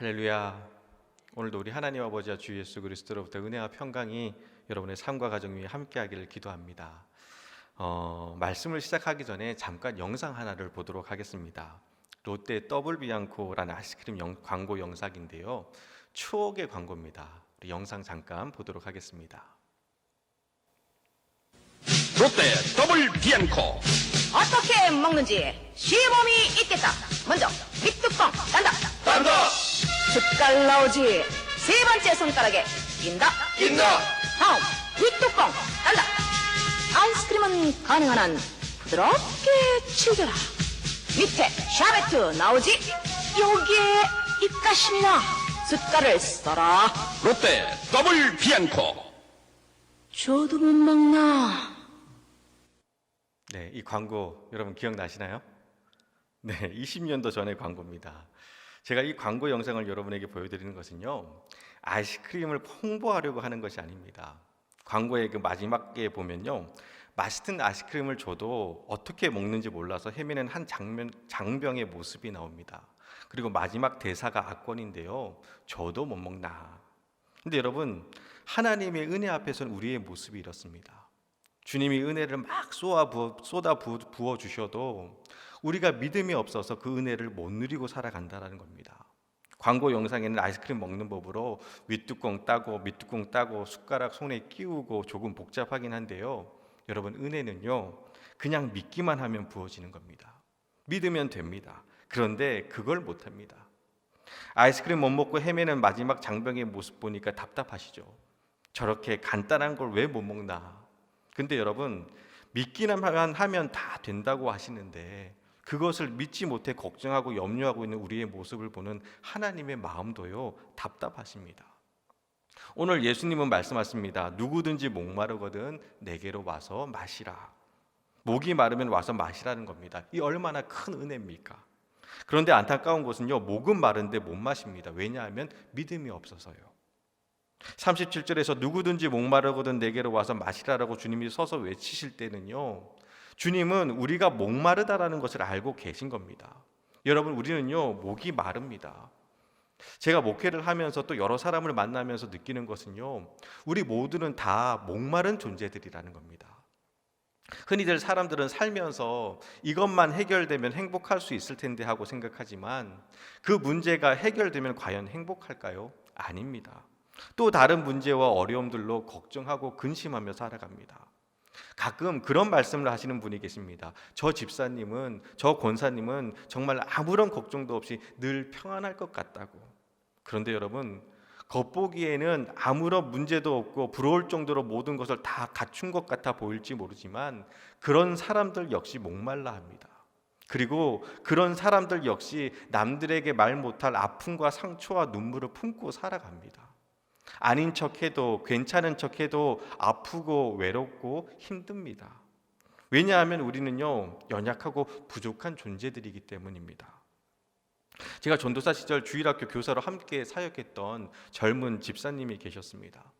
할렐루야. 오늘도 우리 하나님 아버지와 주 예수 그리스도로부터 은혜와 평강이 여러분의 삶과 가정 위에 함께하기를 기도합니다. 말씀을 시작하기 전에 잠깐 영상 하나를 보도록 하겠습니다. 롯데 더블 비앙코라는 아이스크림 광고 영상인데요, 추억의 광고입니다. 우리 영상 잠깐 보도록 하겠습니다. 롯데 더블 비앙코. 어떻게 먹는지 시범이 있겠다. 먼저 밑뚜껑 딴다. 숟갈 나오지. 세 번째 손가락에 낀다. 다음 윗뚜껑 딴다. 아이스크림은 가능한 한 부드럽게 즐겨라. 밑에 샤베트 나오지. 여기에 입가심이나 숟갈을 써라. 롯데 더블 비앙코. 저도 못 먹나. 네, 이 광고 여러분 기억나시나요? 네, 20년도 전의 광고입니다. 제가 이 광고 영상을 여러분에게 보여드리는 것은요, 아이스크림을 홍보하려고 하는 것이 아닙니다. 광고의 그 마지막에 보면요, 맛있는 아이스크림을 줘도 어떻게 먹는지 몰라서 헤매는 한 장병의 모습이 나옵니다. 그리고 마지막 대사가 악권인데요, 저도 못 먹나. 근데 여러분, 하나님의 은혜 앞에서는 우리의 모습이 이렇습니다. 주님이 은혜를 막 쏟아 부어 주셔도 우리가 믿음이 없어서 그 은혜를 못 누리고 살아간다는 겁니다. 광고 영상에는 아이스크림 먹는 법으로 윗뚜껑 따고 밑뚜껑 따고 숟가락 손에 끼우고 조금 복잡하긴 한데요, 여러분, 은혜는요 그냥 믿기만 하면 부어지는 겁니다. 믿으면 됩니다. 그런데 그걸 못합니다. 아이스크림 못 먹고 헤매는 마지막 장병의 모습 보니까 답답하시죠? 저렇게 간단한 걸 왜 못 먹나. 근데 여러분, 믿기만 하면 다 된다고 하시는데 그것을 믿지 못해 걱정하고 염려하고 있는 우리의 모습을 보는 하나님의 마음도요 답답하십니다. 오늘 예수님은 말씀하십니다. 누구든지 목마르거든 내게로 와서 마시라. 목이 마르면 와서 마시라는 겁니다. 이 얼마나 큰 은혜입니까? 그런데 안타까운 것은요, 목은 마른데 못 마십니다. 왜냐하면 믿음이 없어서요. 37절에서 누구든지 목마르거든 내게로 와서 마시라라고 주님이 서서 외치실 때는요, 주님은 우리가 목마르다라는 것을 알고 계신 겁니다. 여러분, 우리는요 목이 마릅니다. 제가 목회를 하면서 또 여러 사람을 만나면서 느끼는 것은요, 우리 모두는 다 목마른 존재들이라는 겁니다. 흔히들 사람들은 살면서 이것만 해결되면 행복할 수 있을 텐데 하고 생각하지만 그 문제가 해결되면 과연 행복할까요? 아닙니다. 또 다른 문제와 어려움들로 걱정하고 근심하며 살아갑니다. 가끔 그런 말씀을 하시는 분이 계십니다. 저 집사님은, 저 권사님은 정말 아무런 걱정도 없이 늘 평안할 것 같다고. 그런데 여러분, 겉보기에는 아무런 문제도 없고 부러울 정도로 모든 것을 다 갖춘 것 같아 보일지 모르지만 그런 사람들 역시 목말라 합니다. 그리고 그런 사람들 역시 남들에게 말 못할 아픔과 상처와 눈물을 품고 살아갑니다. 아닌 척해도, 괜찮은 척해도 아프고 외롭고 힘듭니다. 왜냐하면 우리는요 연약하고 부족한 존재들이기 때문입니다. 제가 전도사 시절 주일학교 교사로 함께 사역했던 젊은 집사님이 계셨습니다.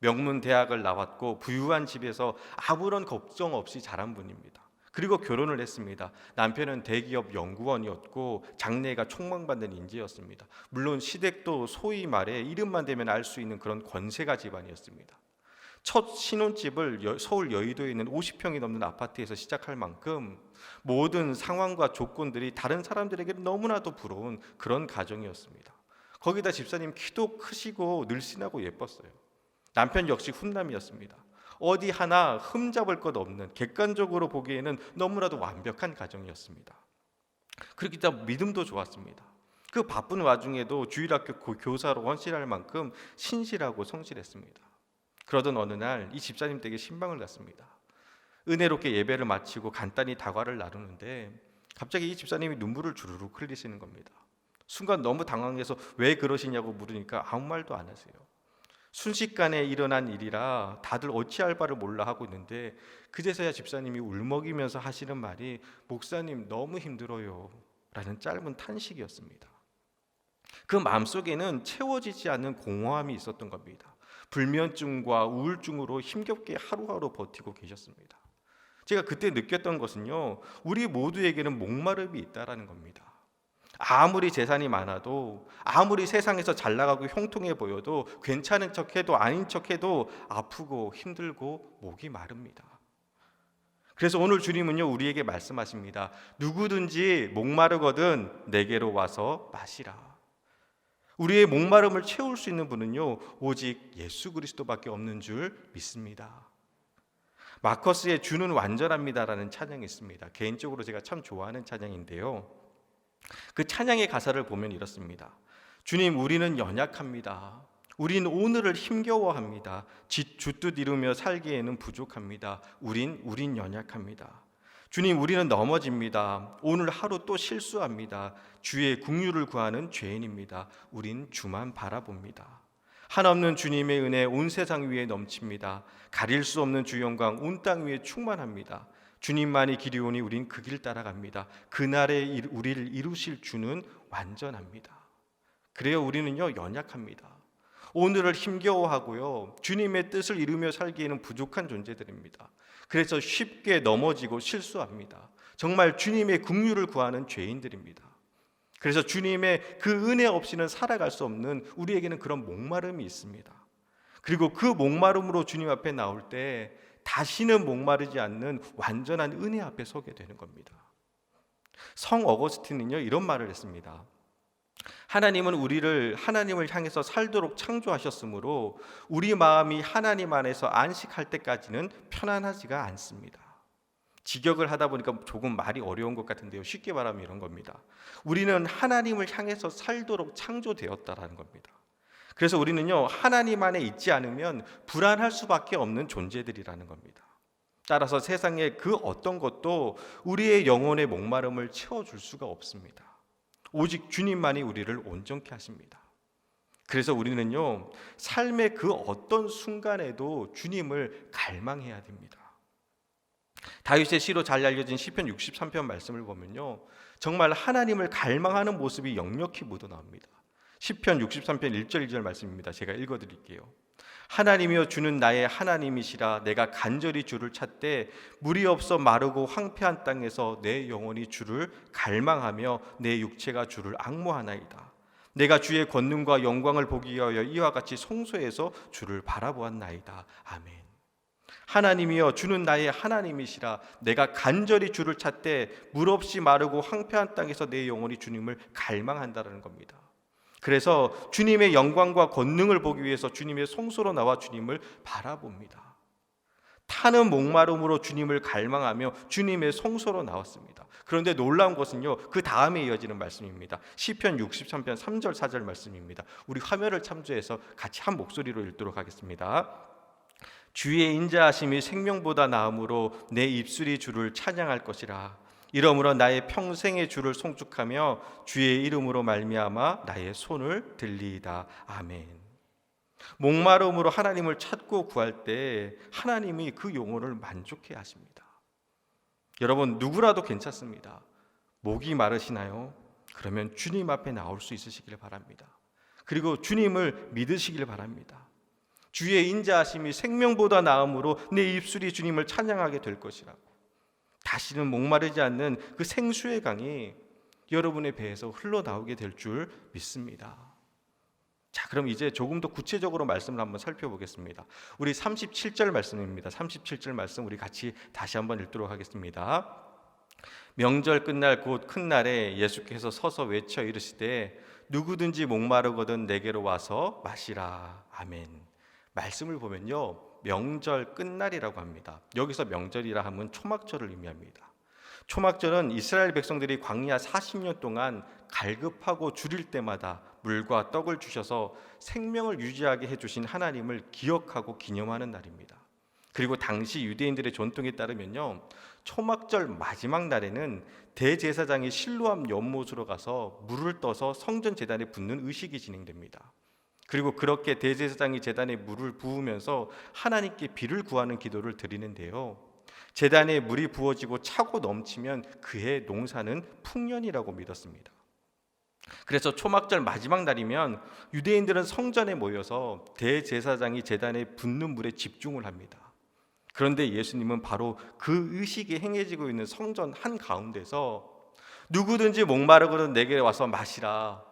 명문 대학을 나왔고 부유한 집에서 아무런 걱정 없이 자란 분입니다. 그리고 결혼을 했습니다. 남편은 대기업 연구원이었고 장래가 촉망받는 인재였습니다. 물론 시댁도 소위 말해 이름만 대면 알 수 있는 그런 권세가 집안이었습니다. 첫 신혼집을 서울 여의도에 있는 50평이 넘는 아파트에서 시작할 만큼 모든 상황과 조건들이 다른 사람들에게 너무나도 부러운 그런 가정이었습니다. 거기다 집사님 키도 크시고 늘씬하고 예뻤어요. 남편 역시 훈남이었습니다. 어디 하나 흠잡을 것 없는, 객관적으로 보기에는 너무나도 완벽한 가정이었습니다. 그렇기 때문에 믿음도 좋았습니다. 그 바쁜 와중에도 주일학교 교사로 헌신할 만큼 신실하고 성실했습니다. 그러던 어느 날 이 집사님 댁에 신방을 갔습니다. 은혜롭게 예배를 마치고 간단히 다과를 나누는데 갑자기 이 집사님이 눈물을 주르륵 흘리시는 겁니다. 순간 너무 당황해서 왜 그러시냐고 물으니까 아무 말도 안 하세요. 순식간에 일어난 일이라 다들 어찌할 바를 몰라 하고 있는데 그제서야 집사님이 울먹이면서 하시는 말이 목사님 너무 힘들어요 라는 짧은 탄식이었습니다. 그 마음속에는 채워지지 않는 공허함이 있었던 겁니다. 불면증과 우울증으로 힘겹게 하루하루 버티고 계셨습니다. 제가 그때 느꼈던 것은요, 우리 모두에게는 목마름이 있다라는 겁니다. 아무리 재산이 많아도, 아무리 세상에서 잘 나가고 형통해 보여도, 괜찮은 척해도 아닌 척해도 아프고 힘들고 목이 마릅니다. 그래서 오늘 주님은요, 우리에게 말씀하십니다. 누구든지 목마르거든 내게로 와서 마시라. 우리의 목마름을 채울 수 있는 분은요, 오직 예수 그리스도밖에 없는 줄 믿습니다. 마커스의 주는 완전합니다라는 찬양이 있습니다. 개인적으로 제가 참 좋아하는 찬양인데요, 그 찬양의 가사를 보면 이렇습니다. 주님, 우리는 연약합니다. 우린 오늘을 힘겨워합니다. 쥐뜻 이루며 살기에는 부족합니다. 우린 연약합니다. 주님, 우리는 넘어집니다. 오늘 하루 또 실수합니다. 주의 긍휼을 구하는 죄인입니다. 우린 주만 바라봅니다. 한없는 주님의 은혜 온 세상 위에 넘칩니다. 가릴 수 없는 주 영광 온 땅 위에 충만합니다. 주님만이 길이 오니 우린 그 길 따라갑니다. 그날에 우리를 이루실 주는 완전합니다. 그래요, 우리는요 연약합니다. 오늘을 힘겨워하고요, 주님의 뜻을 이루며 살기에는 부족한 존재들입니다. 그래서 쉽게 넘어지고 실수합니다. 정말 주님의 긍휼을 구하는 죄인들입니다. 그래서 주님의 그 은혜 없이는 살아갈 수 없는 우리에게는 그런 목마름이 있습니다. 그리고 그 목마름으로 주님 앞에 나올 때 다시는 목마르지 않는 완전한 은혜 앞에 서게 되는 겁니다. 성 어거스틴은요 이런 말을 했습니다. 하나님은 우리를 하나님을 향해서 살도록 창조하셨으므로 우리 마음이 하나님 안에서 안식할 때까지는 편안하지가 않습니다. 직역을 하다 보니까 조금 말이 어려운 것 같은데요, 쉽게 말하면 이런 겁니다. 우리는 하나님을 향해서 살도록 창조되었다라는 겁니다. 그래서 우리는요 하나님 안에 있지 않으면 불안할 수밖에 없는 존재들이라는 겁니다. 따라서 세상의 그 어떤 것도 우리의 영혼의 목마름을 채워줄 수가 없습니다. 오직 주님만이 우리를 온전케 하십니다. 그래서 우리는요 삶의 그 어떤 순간에도 주님을 갈망해야 됩니다. 다윗의 시로 잘 알려진 시편 63편 말씀을 보면요 정말 하나님을 갈망하는 모습이 역력히 묻어나옵니다. 시편 63편 1절 2절 말씀입니다. 제가 읽어드릴게요. 하나님이여 주는 나의 하나님이시라. 내가 간절히 주를 찾되 물이 없어 마르고 황폐한 땅에서 내 영혼이 주를 갈망하며 내 육체가 주를 앙모하나이다. 내가 주의 권능과 영광을 보기 위하여 이와 같이 성소에서 주를 바라보았나이다. 아멘. 하나님이여 주는 나의 하나님이시라. 내가 간절히 주를 찾되 물 없이 마르고 황폐한 땅에서 내 영혼이 주님을 갈망한다는 겁니다. 그래서 주님의 영광과 권능을 보기 위해서 주님의 성소로 나와 주님을 바라봅니다. 타는 목마름으로 주님을 갈망하며 주님의 성소로 나왔습니다. 그런데 놀라운 것은요 그 다음에 이어지는 말씀입니다. 시편 63편 3절 4절 말씀입니다. 우리 화면을 참조해서 같이 한 목소리로 읽도록 하겠습니다. 주의 인자하심이 생명보다 나음으로 내 입술이 주를 찬양할 것이라. 이러므로 나의 평생의 주를 송축하며 주의 이름으로 말미암아 나의 손을 들리이다. 아멘. 목마름으로 하나님을 찾고 구할 때 하나님이 그 영혼을 만족해 하십니다. 여러분 누구라도 괜찮습니다. 목이 마르시나요? 그러면 주님 앞에 나올 수 있으시길 바랍니다. 그리고 주님을 믿으시길 바랍니다. 주의 인자하심이 생명보다 나음으로 내 입술이 주님을 찬양하게 될 것이라고. 다시는 목마르지 않는 그 생수의 강이 여러분의 배에서 흘러나오게 될 줄 믿습니다. 자, 그럼 이제 조금 더 구체적으로 말씀을 한번 살펴보겠습니다. 우리 37절 말씀입니다. 37절 말씀 우리 같이 다시 한번 읽도록 하겠습니다. 명절 끝날 곧 큰 날에 예수께서 서서 외쳐 이르시되 누구든지 목마르거든 내게로 와서 마시라. 아멘. 말씀을 보면요 명절 끝날이라고 합니다. 여기서 명절이라 하면 초막절을 의미합니다. 초막절은 이스라엘 백성들이 광야 40년 동안 갈급하고 줄일 때마다 물과 떡을 주셔서 생명을 유지하게 해주신 하나님을 기억하고 기념하는 날입니다. 그리고 당시 유대인들의 전통에 따르면요 초막절 마지막 날에는 대제사장이 실로암 연못으로 가서 물을 떠서 성전 제단에 붓는 의식이 진행됩니다. 그리고 그렇게 대제사장이 제단에 물을 부으면서 하나님께 비를 구하는 기도를 드리는데요 제단에 물이 부어지고 차고 넘치면 그해 농사는 풍년이라고 믿었습니다. 그래서 초막절 마지막 날이면 유대인들은 성전에 모여서 대제사장이 제단에 붓는 물에 집중을 합니다. 그런데 예수님은 바로 그 의식이 행해지고 있는 성전 한가운데서 누구든지 목마르거든 내게 와서 마시라.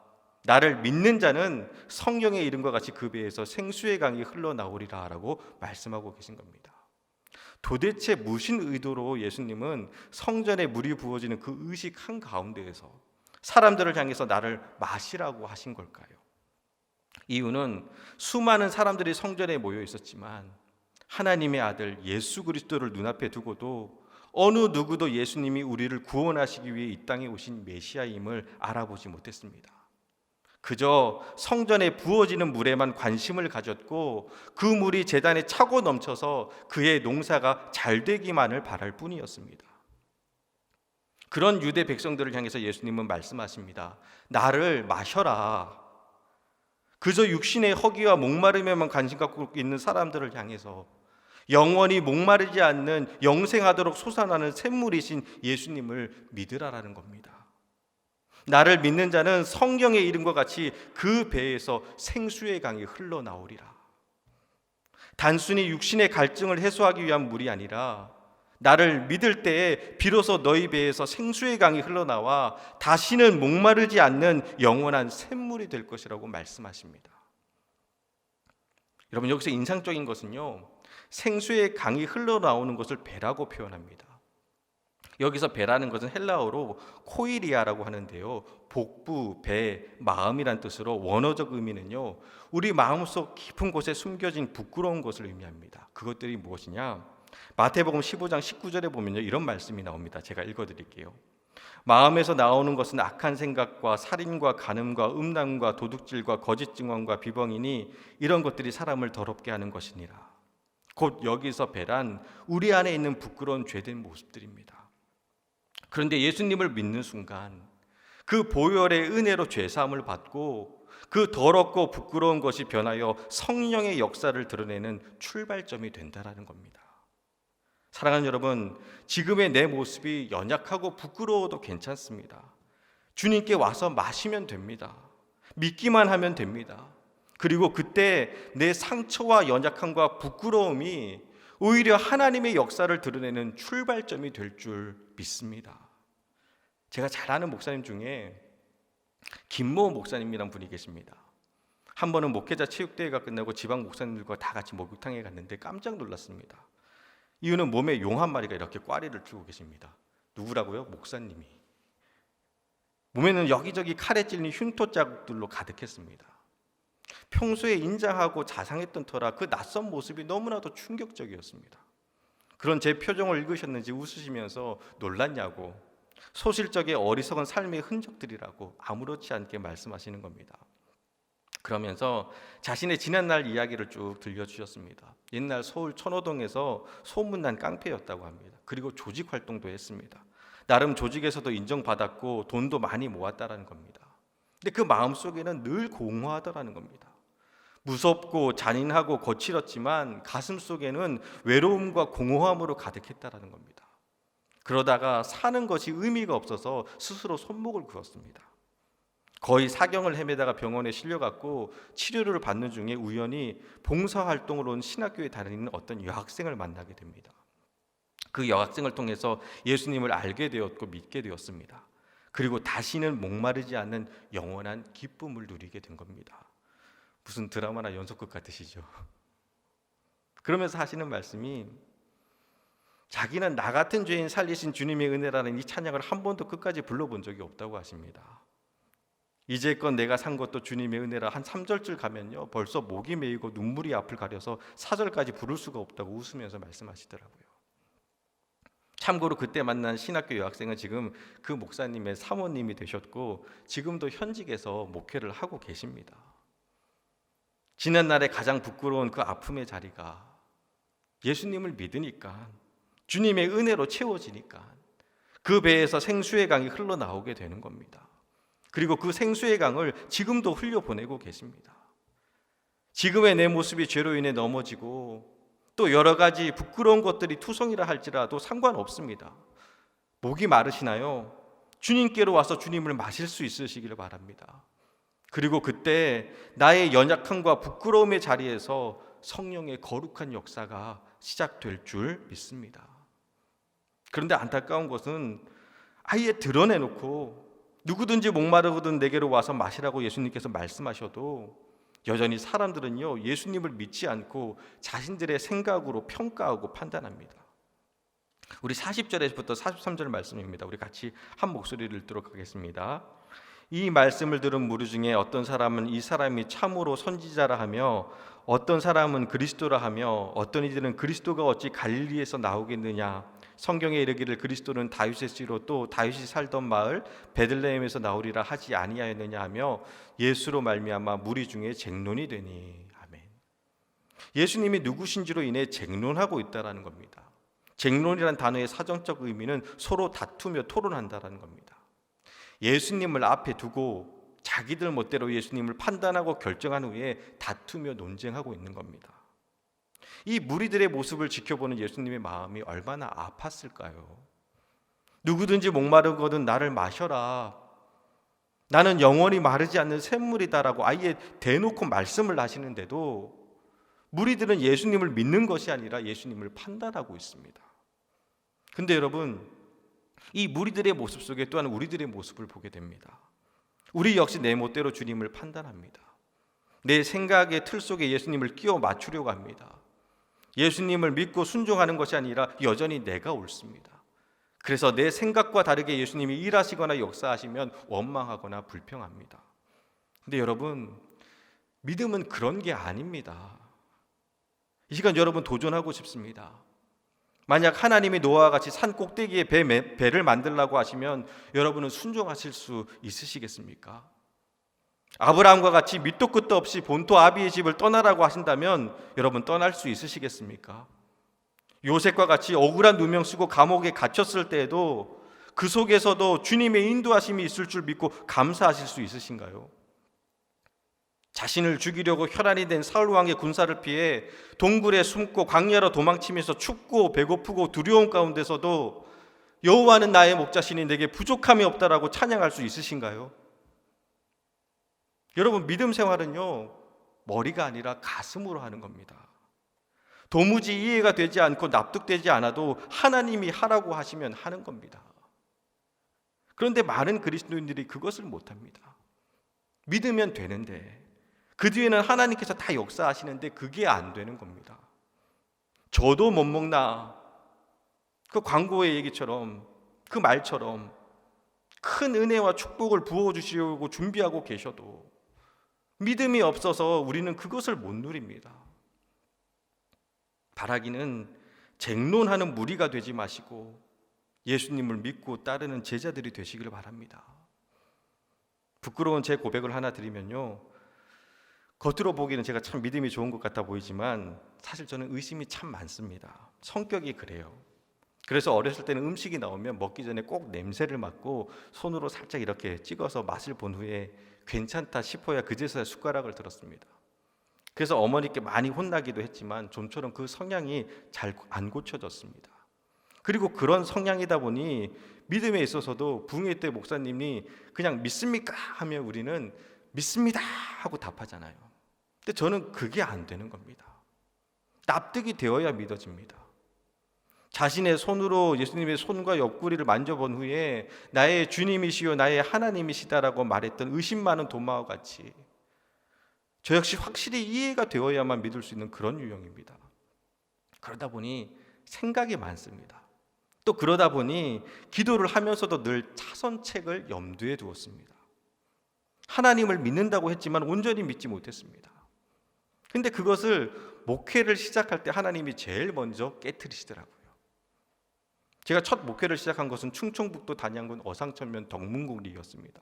나를 믿는 자는 성경의 이름과 같이 그 배에서 생수의 강이 흘러나오리라 라고 말씀하고 계신 겁니다. 도대체 무슨 의도로 예수님은 성전에 물이 부어지는 그 의식 한가운데에서 사람들을 향해서 나를 마시라고 하신 걸까요? 이유는 수많은 사람들이 성전에 모여 있었지만 하나님의 아들 예수 그리스도를 눈앞에 두고도 어느 누구도 예수님이 우리를 구원하시기 위해 이 땅에 오신 메시아임을 알아보지 못했습니다. 그저 성전에 부어지는 물에만 관심을 가졌고 그 물이 제단에 차고 넘쳐서 그의 농사가 잘 되기만을 바랄 뿐이었습니다. 그런 유대 백성들을 향해서 예수님은 말씀하십니다. 나를 마셔라. 그저 육신의 허기와 목마름에만 관심 갖고 있는 사람들을 향해서 영원히 목마르지 않는 영생하도록 솟아나는 샘물이신 예수님을 믿으라라는 겁니다. 나를 믿는 자는 성경의 이름과 같이 그 배에서 생수의 강이 흘러나오리라. 단순히 육신의 갈증을 해소하기 위한 물이 아니라 나를 믿을 때에 비로소 너희 배에서 생수의 강이 흘러나와 다시는 목마르지 않는 영원한 샘물이 될 것이라고 말씀하십니다. 여러분, 여기서 인상적인 것은요, 생수의 강이 흘러나오는 것을 배라고 표현합니다. 여기서 배라는 것은 헬라어로 코이리아라고 하는데요, 복부, 배, 마음이란 뜻으로 원어적 의미는요, 우리 마음속 깊은 곳에 숨겨진 부끄러운 것을 의미합니다. 그것들이 무엇이냐? 마태복음 15장 19절에 보면요, 이런 말씀이 나옵니다. 제가 읽어드릴게요. 마음에서 나오는 것은 악한 생각과 살인과 간음과 음란과 도둑질과 거짓 증언과 비방이니 이런 것들이 사람을 더럽게 하는 것이니라. 곧 여기서 배란 우리 안에 있는 부끄러운 죄된 모습들입니다. 그런데 예수님을 믿는 순간 그 보혈의 은혜로 죄사함을 받고 그 더럽고 부끄러운 것이 변하여 성령의 역사를 드러내는 출발점이 된다라는 겁니다. 사랑하는 여러분, 지금의 내 모습이 연약하고 부끄러워도 괜찮습니다. 주님께 와서 마시면 됩니다. 믿기만 하면 됩니다. 그리고 그때 내 상처와 연약함과 부끄러움이 오히려 하나님의 역사를 드러내는 출발점이 될 줄 믿습니다. 제가 잘 아는 목사님 중에 김모 목사님이란 분이 계십니다. 한 번은 목회자 체육대회가 끝나고 지방 목사님들과 다 같이 목욕탕에 갔는데 깜짝 놀랐습니다. 이유는 몸에 용 한 마리가 이렇게 꽈리를 틀고 계십니다. 누구라고요? 목사님이. 몸에는 여기저기 칼에 찔린 흉터 자국들로 가득했습니다. 평소에 인자하고 자상했던 터라 그 낯선 모습이 너무나도 충격적이었습니다. 그런 제 표정을 읽으셨는지 웃으시면서 놀랐냐고, 소실적의 어리석은 삶의 흔적들이라고 아무렇지 않게 말씀하시는 겁니다. 그러면서 자신의 지난날 이야기를 쭉 들려주셨습니다. 옛날 서울 천호동에서 소문난 깡패였다고 합니다. 그리고 조직 활동도 했습니다. 나름 조직에서도 인정받았고 돈도 많이 모았다라는 겁니다. 근데 그 마음속에는 늘 공허하더라는 겁니다. 무섭고 잔인하고 거칠었지만 가슴속에는 외로움과 공허함으로 가득했다라는 겁니다. 그러다가 사는 것이 의미가 없어서 스스로 손목을 그었습니다. 거의 사경을 헤매다가 병원에 실려갔고 치료를 받는 중에 우연히 봉사활동으로 온 신학교에 다니는 어떤 여학생을 만나게 됩니다. 그 여학생을 통해서 예수님을 알게 되었고 믿게 되었습니다. 그리고 다시는 목마르지 않는 영원한 기쁨을 누리게 된 겁니다. 무슨 드라마나 연속극 같으시죠? 그러면서 하시는 말씀이 자기는 나 같은 죄인 살리신 주님의 은혜라는 이 찬양을 한 번도 끝까지 불러본 적이 없다고 하십니다. 이제껏 내가 산 것도 주님의 은혜라 한 3절쯤 가면요 벌써 목이 메이고 눈물이 앞을 가려서 4절까지 부를 수가 없다고 웃으면서 말씀하시더라고요. 참고로 그때 만난 신학교 여학생은 지금 그 목사님의 사모님이 되셨고 지금도 현직에서 목회를 하고 계십니다. 지난날에 가장 부끄러운 그 아픔의 자리가 예수님을 믿으니까, 주님의 은혜로 채워지니까 그 배에서 생수의 강이 흘러나오게 되는 겁니다. 그리고 그 생수의 강을 지금도 흘려보내고 계십니다. 지금의 내 모습이 죄로 인해 넘어지고 또 여러 가지 부끄러운 것들이 투성이라 할지라도 상관없습니다. 목이 마르시나요? 주님께로 와서 주님을 마실 수 있으시기를 바랍니다. 그리고 그때 나의 연약함과 부끄러움의 자리에서 성령의 거룩한 역사가 시작될 줄 믿습니다. 그런데 안타까운 것은 아예 드러내놓고 누구든지 목마르거든 내게로 와서 마시라고 예수님께서 말씀하셔도 여전히 사람들은요, 예수님을 믿지 않고 자신들의 생각으로 평가하고 판단합니다. 우리 40절에서부터 43절 말씀입니다. 우리 같이 한 목소리를 읽도록 하겠습니다. 이 말씀을 들은 무리 중에 어떤 사람은 이 사람이 참으로 선지자라 하며 어떤 사람은 그리스도라 하며 어떤 이들은 그리스도가 어찌 갈릴리에서 나오겠느냐, 성경에 이르기를 그리스도는 다윗의 씨로 또 다윗이 살던 마을 베들레헴에서 나오리라 하지 아니하였느냐 하며 예수로 말미암아 무리 중에 쟁론이 되니. 아멘. 예수님이 누구신지로 인해 쟁론하고 있다라는 겁니다. 쟁론이란 단어의 사전적 의미는 서로 다투며 토론한다라는 겁니다. 예수님을 앞에 두고 자기들 멋대로 예수님을 판단하고 결정한 후에 다투며 논쟁하고 있는 겁니다. 이 무리들의 모습을 지켜보는 예수님의 마음이 얼마나 아팠을까요? 누구든지 목마르거든 나를 마셔라. 나는 영원히 마르지 않는 샘물이다라고 아예 대놓고 말씀을 하시는데도 무리들은 예수님을 믿는 것이 아니라 예수님을 판단하고 있습니다. 근데 여러분, 이 무리들의 모습 속에 또한 우리들의 모습을 보게 됩니다. 우리 역시 내 멋대로 주님을 판단합니다. 내 생각의 틀 속에 예수님을 끼워 맞추려고 합니다. 예수님을 믿고 순종하는 것이 아니라 여전히 내가 옳습니다. 그래서 내 생각과 다르게 예수님이 일하시거나 역사하시면 원망하거나 불평합니다. 근데 여러분, 믿음은 그런 게 아닙니다. 이 시간 여러분 도전하고 싶습니다. 만약 하나님이 노아와 같이 산 꼭대기에 배를 만들라고 하시면 여러분은 순종하실 수 있으시겠습니까? 아브라함과 같이 밑도 끝도 없이 본토 아비의 집을 떠나라고 하신다면 여러분 떠날 수 있으시겠습니까? 요셉과 같이 억울한 누명 쓰고 감옥에 갇혔을 때에도 그 속에서도 주님의 인도하심이 있을 줄 믿고 감사하실 수 있으신가요? 자신을 죽이려고 혈안이 된 사울 왕의 군사를 피해 동굴에 숨고 광야로 도망치면서 춥고 배고프고 두려움 가운데서도 여호와는 나의 목자시니 내게 부족함이 없다라고 찬양할 수 있으신가요? 여러분, 믿음 생활은요, 머리가 아니라 가슴으로 하는 겁니다. 도무지 이해가 되지 않고 납득되지 않아도 하나님이 하라고 하시면 하는 겁니다. 그런데 많은 그리스도인들이 그것을 못합니다. 믿으면 되는데 그 뒤에는 하나님께서 다 역사하시는데 그게 안 되는 겁니다. 저도 못 먹나, 그 광고의 얘기처럼, 그 말처럼 큰 은혜와 축복을 부어주시려고 준비하고 계셔도 믿음이 없어서 우리는 그것을 못 누립니다. 바라기는 쟁론하는 무리가 되지 마시고 예수님을 믿고 따르는 제자들이 되시기를 바랍니다. 부끄러운 제 고백을 하나 드리면요, 겉으로 보기에는 제가 참 믿음이 좋은 것 같아 보이지만 사실 저는 의심이 참 많습니다. 성격이 그래요. 그래서 어렸을 때는 음식이 나오면 먹기 전에 꼭 냄새를 맡고 손으로 살짝 이렇게 찍어서 맛을 본 후에 괜찮다 싶어야 그제서야 숟가락을 들었습니다. 그래서 어머니께 많이 혼나기도 했지만 좀처럼 그 성향이 잘 안 고쳐졌습니다. 그리고 그런 성향이다 보니 믿음에 있어서도 부흥회 때 목사님이 그냥 믿습니까? 하면 우리는 믿습니다 하고 답하잖아요. 근데 저는 그게 안 되는 겁니다. 납득이 되어야 믿어집니다. 자신의 손으로 예수님의 손과 옆구리를 만져본 후에 나의 주님이시요 나의 하나님이시다라고 말했던 의심 많은 도마와 같이 저 역시 확실히 이해가 되어야만 믿을 수 있는 그런 유형입니다. 그러다 보니 생각이 많습니다. 또 그러다 보니 기도를 하면서도 늘 차선책을 염두에 두었습니다. 하나님을 믿는다고 했지만 온전히 믿지 못했습니다. 근데 그것을 목회를 시작할 때 하나님이 제일 먼저 깨트리시더라고요. 제가 첫 목회를 시작한 것은 충청북도 단양군 어상천면 덕문군이었습니다.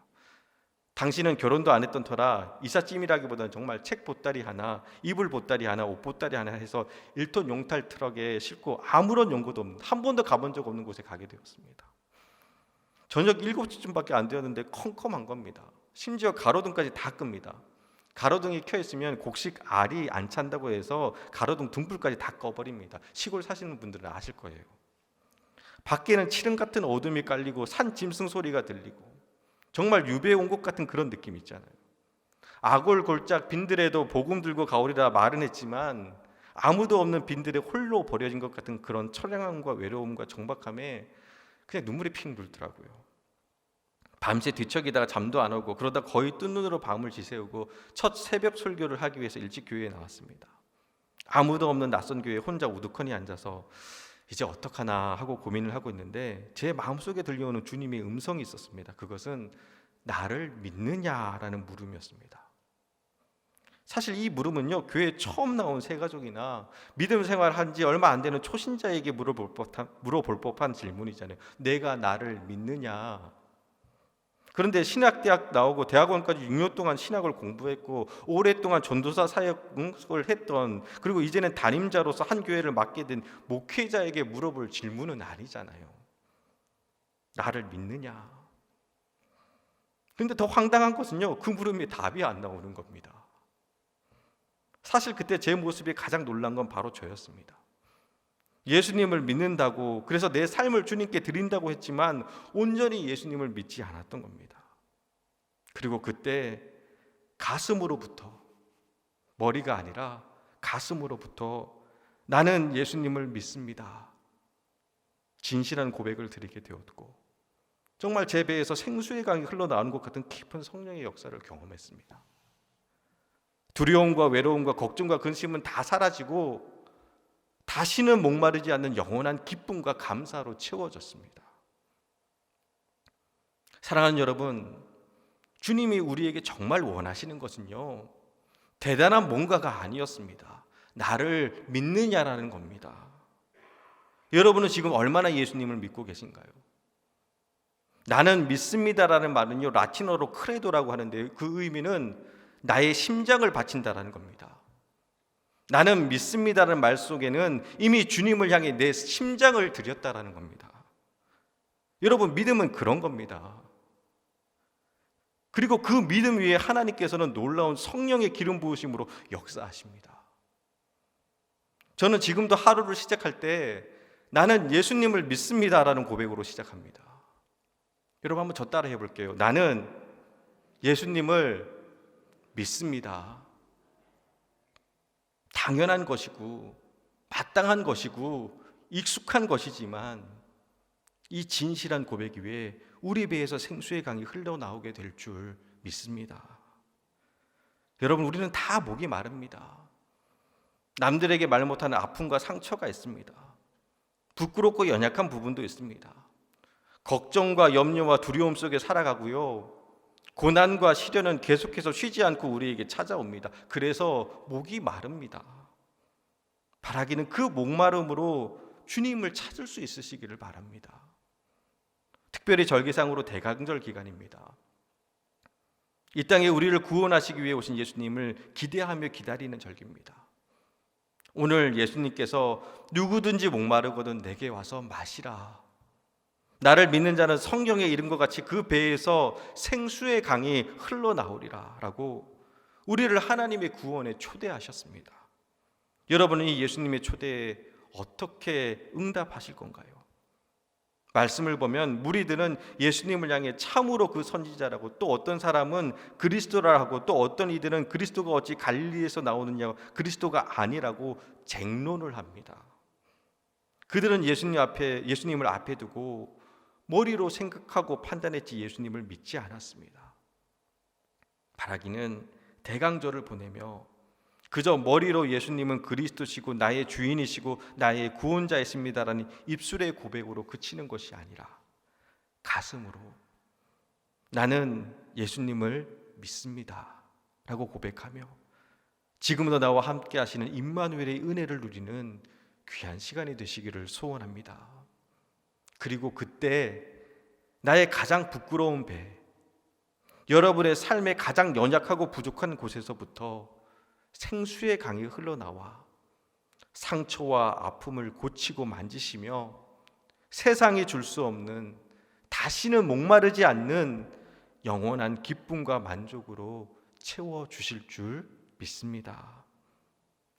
당시는 결혼도 안 했던 터라 이삿짐이라기보다는 정말 책 보따리 하나, 이불 보따리 하나, 옷 보따리 하나 해서 1톤 용탈 트럭에 싣고 아무런 연고도 없는, 한 번도 가본 적 없는 곳에 가게 되었습니다. 저녁 7시쯤밖에 안 되었는데 컴컴한 겁니다. 심지어 가로등까지 다 끕니다. 가로등이 켜있으면 곡식 알이 안 찬다고 해서 가로등 등불까지 다 꺼버립니다. 시골 사시는 분들은 아실 거예요. 밖에는 칠흑 같은 어둠이 깔리고 산 짐승 소리가 들리고 정말 유배에 온 것 같은 그런 느낌 있잖아요. 아골골짝 빈들에도 복음 들고 가오리라 말은 했지만 아무도 없는 빈들에 홀로 버려진 것 같은 그런 처량함과 외로움과 정박함에 그냥 눈물이 핑 돌더라고요. 밤새 뒤척이다가 잠도 안 오고 그러다 거의 뜬 눈으로 밤을 지새우고 첫 새벽 설교를 하기 위해서 일찍 교회에 나왔습니다. 아무도 없는 낯선 교회에 혼자 우두커니 앉아서 이제 어떡하나 하고 고민을 하고 있는데 제 마음속에 들려오는 주님의 음성이 있었습니다. 그것은 나를 믿느냐라는 물음이었습니다. 사실 이 물음은요, 교회에 처음 나온 새가족이나 믿음 생활한 지 얼마 안 되는 초신자에게 물어볼 법한 질문이잖아요. 내가 나를 믿느냐? 그런데 신학대학 나오고 대학원까지 6년 동안 신학을 공부했고 오랫동안 전도사 사역을 했던, 그리고 이제는 담임자로서 한 교회를 맡게 된 목회자에게 물어볼 질문은 아니잖아요. 나를 믿느냐? 그런데 더 황당한 것은요, 그 물음에 답이 안 나오는 겁니다. 사실 그때 제 모습이 가장 놀란 건 바로 저였습니다. 예수님을 믿는다고, 그래서 내 삶을 주님께 드린다고 했지만 온전히 예수님을 믿지 않았던 겁니다. 그리고 그때 가슴으로부터, 머리가 아니라 가슴으로부터 나는 예수님을 믿습니다, 진실한 고백을 드리게 되었고, 정말 제 배에서 생수의 강이 흘러나오는 것 같은 깊은 성령의 역사를 경험했습니다. 두려움과 외로움과 걱정과 근심은 다 사라지고 다시는 목마르지 않는 영원한 기쁨과 감사로 채워졌습니다. 사랑하는 여러분, 주님이 우리에게 정말 원하시는 것은요, 대단한 뭔가가 아니었습니다. 나를 믿느냐라는 겁니다. 여러분은 지금 얼마나 예수님을 믿고 계신가요? 나는 믿습니다라는 말은요, 라틴어로 크레도라고 하는데 그 의미는 나의 심장을 바친다라는 겁니다. 나는 믿습니다라는 말 속에는 이미 주님을 향해 내 심장을 드렸다라는 겁니다. 여러분, 믿음은 그런 겁니다. 그리고 그 믿음 위에 하나님께서는 놀라운 성령의 기름 부으심으로 역사하십니다. 저는 지금도 하루를 시작할 때 나는 예수님을 믿습니다라는 고백으로 시작합니다. 여러분, 한번 저 따라 해볼게요. 나는 예수님을 믿습니다. 당연한 것이고 마땅한 것이고 익숙한 것이지만 이 진실한 고백 위에 우리 배에서 생수의 강이 흘러나오게 될 줄 믿습니다. 여러분, 우리는 다 목이 마릅니다. 남들에게 말 못하는 아픔과 상처가 있습니다. 부끄럽고 연약한 부분도 있습니다. 걱정과 염려와 두려움 속에 살아가고요, 고난과 시련은 계속해서 쉬지 않고 우리에게 찾아옵니다. 그래서 목이 마릅니다. 바라기는 그 목마름으로 주님을 찾을 수 있으시기를 바랍니다. 특별히 절기상으로 대강절 기간입니다. 이 땅에 우리를 구원하시기 위해 오신 예수님을 기대하며 기다리는 절기입니다. 오늘 예수님께서 누구든지 목마르거든 내게 와서 마시라, 나를 믿는 자는 성경에 이른 것 같이 그 배에서 생수의 강이 흘러나오리라 라고 우리를 하나님의 구원에 초대하셨습니다. 여러분은 이 예수님의 초대에 어떻게 응답하실 건가요? 말씀을 보면 무리들은 예수님을 향해 참으로 그 선지자라고, 또 어떤 사람은 그리스도라고, 또 어떤 이들은 그리스도가 어찌 갈릴리에서 나오느냐, 그리스도가 아니라고 쟁론을 합니다. 그들은 예수님을 앞에 두고 머리로 생각하고 판단했지 예수님을 믿지 않았습니다. 바라기는 대강절을 보내며 그저 머리로 예수님은 그리스도시고 나의 주인이시고 나의 구원자이십니다라는 입술의 고백으로 그치는 것이 아니라 가슴으로 나는 예수님을 믿습니다 라고 고백하며 지금도 나와 함께 하시는 임마누엘의 은혜를 누리는 귀한 시간이 되시기를 소원합니다. 그리고 그때 나의 가장 부끄러운 배, 여러분의 삶의 가장 연약하고 부족한 곳에서부터 생수의 강이 흘러나와 상처와 아픔을 고치고 만지시며 세상이 줄 수 없는, 다시는 목마르지 않는 영원한 기쁨과 만족으로 채워주실 줄 믿습니다.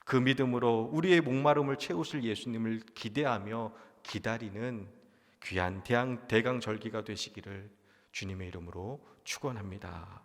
그 믿음으로 우리의 목마름을 채우실 예수님을 기대하며 기다리는 귀한 대강절기가 되시기를 주님의 이름으로 축원합니다.